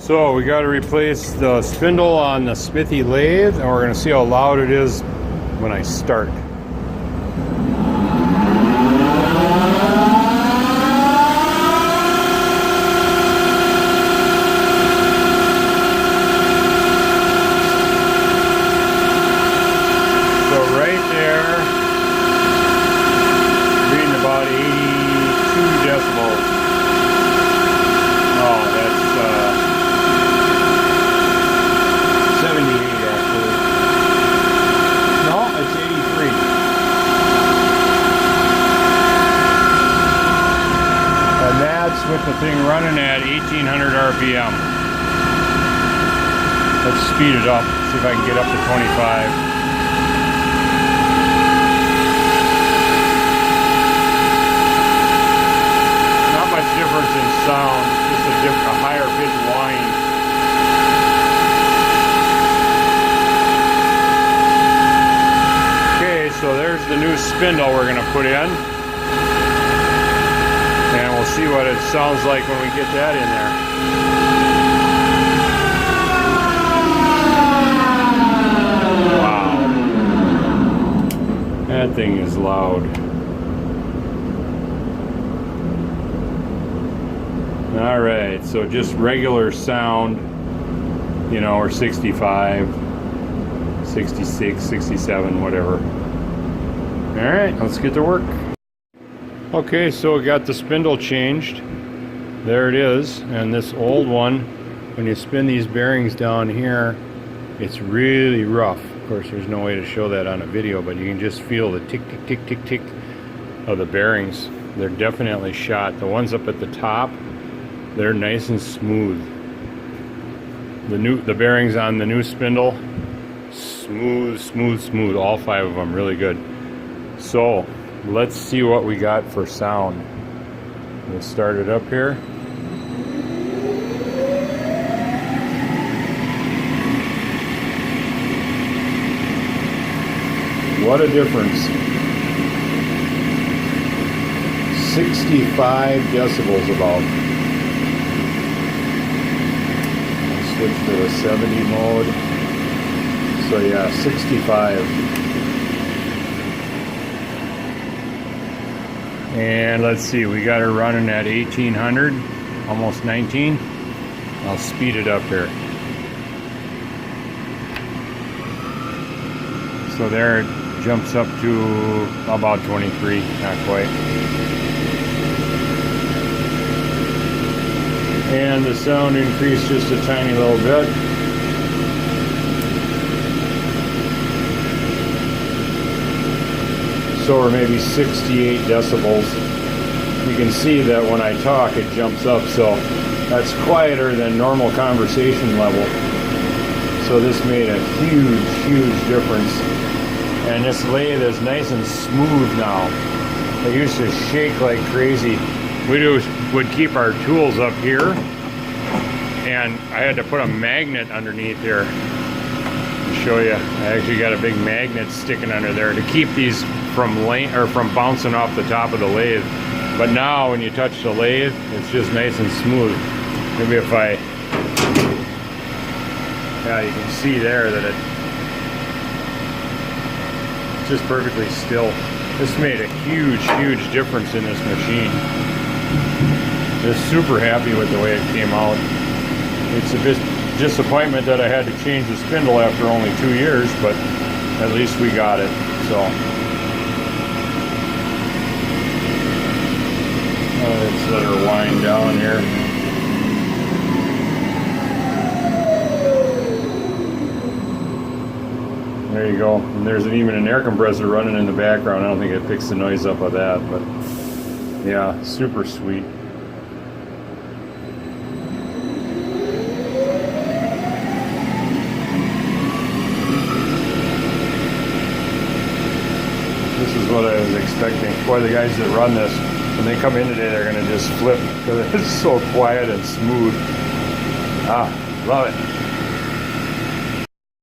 So we got to replace the spindle on the Smithy lathe, and we're going to see how loud it is when I start. So right there, reading about 82 decibels. Oh, that's 78 actually. No, it's 83. And that's with the thing running at 1800 RPM. Let's speed it up, see if I can get up to 25. Not much difference in sound, just a higher pitch whine. So there's the new spindle we're going to put in, and we'll see what it sounds like when we get that in there. Wow, that thing is loud. Alright, so just regular sound, you know, or 65, 66, 67, whatever. Alright, let's get to work. Okay, so we got the spindle changed. There it is. And this old one, when you spin these bearings down here, it's really rough. Of course, there's no way to show that on a video, but you can just feel the tick, tick, tick, tick, tick of the bearings. They're definitely shot. The ones up at the top, they're nice and smooth. The bearings on the new spindle, smooth, smooth, smooth. All 5 of them, really good. So let's see what we got for sound. We'll start it up here. What a difference. 65 decibels about. I'll switch to the 70 mode. So yeah, 65. And let's see, we got her running at 1800, almost 19. I'll speed it up here. So there it jumps up to about 23, not quite. And the sound increased just a tiny little bit. So we're maybe 68 decibels. You can see that when I talk it jumps up, so that's quieter than normal conversation level. So this made a huge, huge difference. And this lathe is nice and smooth now. It used to shake like crazy. We would keep our tools up here, and I had to put a magnet underneath here. Show you, I actually got a big magnet sticking under there to keep these from bouncing off the top of the lathe. But now when you touch the lathe, it's just nice and smooth. Maybe if yeah, you can see there that it's just perfectly still. This made a huge, huge difference in this machine. Just super happy with the way it came out. It's a bit disappointment that I had to change the spindle after only 2 years, but at least we got it. So let's let her wind down here. There you go. And there's even an air compressor running in the background. I don't think it picks the noise up of that, but yeah, super sweet. This is what I was expecting. Boy, the guys that run this, when they come in today, they're going to just flip because it's so quiet and smooth. Ah, love it.